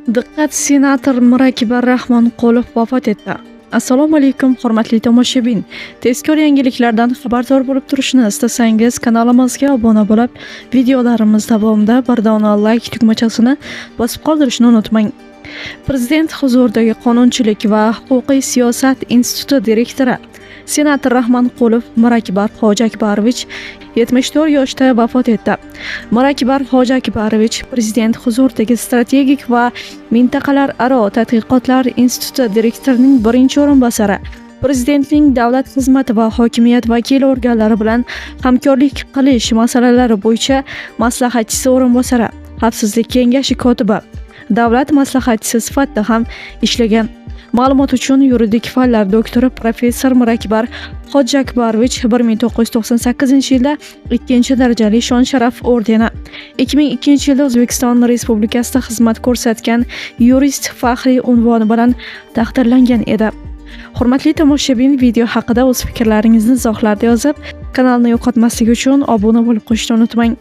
Diqqat, senator Murakkab Rahmonqulov vafot etdi. Assalomu alaykum, hurmatli tomoshabin. Tezkor yangiliklardan xabardor bo'lib turishni istasangiz, kanalimizga obuna bo'lib, videolarimiz davomida bir dona like tugmachasini bosib qoldirishni unutmang. Prezident huzuridagi Qonunchilik va huquqiy siyosat instituti direktori senator Rahmonqulov Murakkab Hojiakbarovich 74 yoshda vafot etdi. Murakkab Hojiakbarovich prezident huzuridagi strategik va mintaqalararo tadqiqotlar instituti direktorining birinchi o'rinbosari, prezidentning davlat xizmati va hokimiyat vakili organlari bilan hamkorlik qilish masalalari bo'yicha maslahatchisi o'rinbosari, xavfsizlik kengashi kotibi, davlat maslahatchisi sifatida ham ishlagan. Ma'lumot uchun, yuridik fanlar doktori professor Murakkab Hojiakbarovich 1998-yilda 2-darajali shon-sharaf ordeni, 2002-yilda O'zbekiston Respublikasida xizmat ko'rsatgan yurist faxriy unvoni bilan taqdirlangan edi. Hurmatli tomoshabin, video haqida o'z fikrlaringizni izohlarda yozib, kanalni yo'qotmaslik uchun obuna bo'lib qo'yishni unutmang.